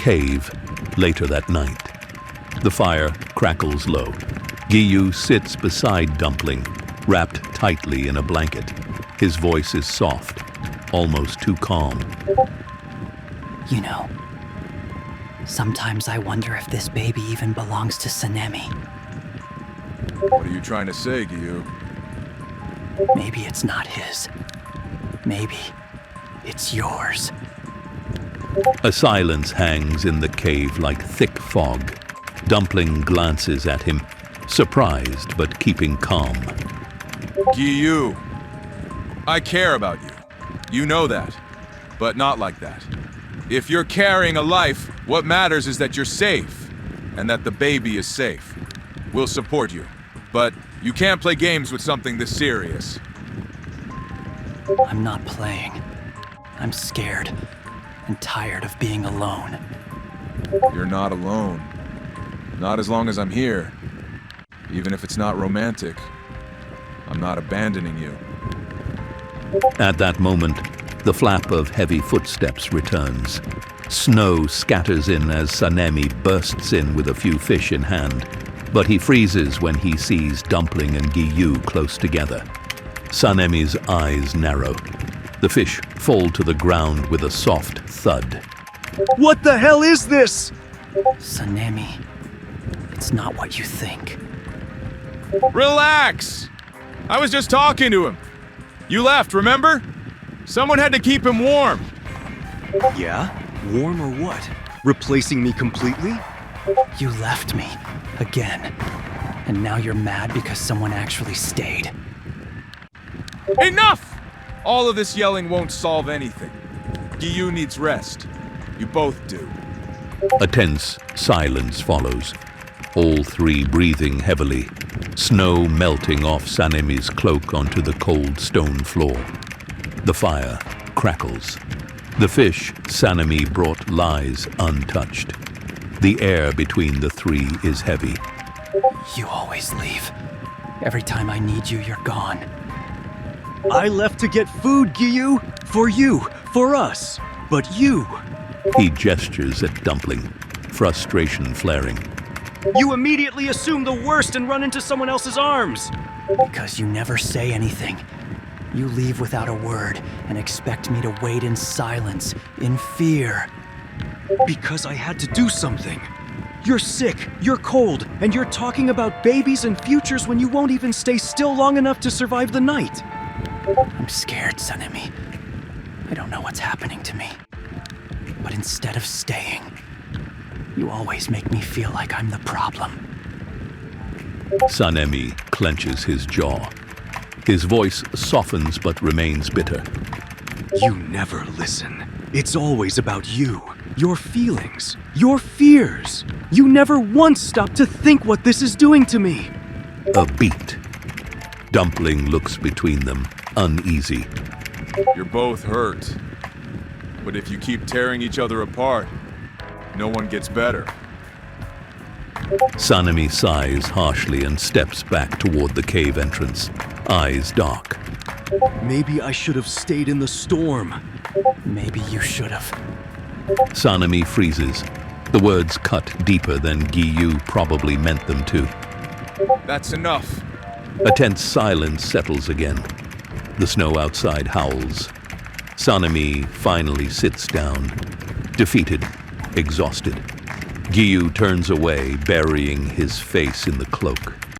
cave later that night. The fire crackles low. Giyu sits beside Dumpling, wrapped tightly in a blanket. His voice is soft, almost too calm. You know, sometimes I wonder if this baby even belongs to Sanemi. What are you trying to say, Giyu? Maybe it's not his. Maybe it's yours. A silence hangs in the cave like thick fog. Dumpling glances at him, surprised but keeping calm. Giyu, I care about you. You know that, but not like that. If you're carrying a life, what matters is that you're safe, and that the baby is safe. We'll support you, but you can't play games with something this serious. I'm not playing. I'm scared and tired of being alone. You're not alone. Not as long as I'm here. Even if it's not romantic, I'm not abandoning you. At that moment, the flap of heavy footsteps returns. Snow scatters in as Sanemi bursts in with a few fish in hand, but he freezes when he sees Dumpling and Giyu close together. Sanemi's eyes narrow. The fish fall to the ground with a soft thud. What the hell is this? Sanemi, it's not what you think. Relax! I was just talking to him. You left, remember? Someone had to keep him warm. Yeah? Warm or what? Replacing me completely? You left me, again. And now you're mad because someone actually stayed. Enough! All of this yelling won't solve anything. Giyu needs rest. You both do. A tense silence follows. All three breathing heavily, snow melting off Sanemi's cloak onto the cold stone floor. The fire crackles. The fish Sanemi brought lies untouched. The air between the three is heavy. You always leave. Every time I need you, you're gone. I left to get food, Giyu. For you. For us. But you. He gestures at Dumpling, frustration flaring. You immediately assume the worst and run into someone else's arms. Because you never say anything. You leave without a word and expect me to wait in silence, in fear. Because I had to do something. You're sick, you're cold, and you're talking about babies and futures when you won't even stay still long enough to survive the night. I'm scared, Sanemi. I don't know what's happening to me. But instead of staying, you always make me feel like I'm the problem. Sanemi clenches his jaw. His voice softens but remains bitter. You never listen. It's always about you, your feelings, your fears. You never once stop to think what this is doing to me. A beat. Dumpling looks between them, uneasy. You're both hurt. But if you keep tearing each other apart, no one gets better. Sanemi sighs harshly and steps back toward the cave entrance, eyes dark. Maybe I should have stayed in the storm. Maybe you should have. Sanemi freezes. The words cut deeper than Giyu probably meant them to. That's enough. A tense silence settles again. The snow outside howls. Sanemi finally sits down, defeated, exhausted. Giyu turns away, burying his face in the cloak.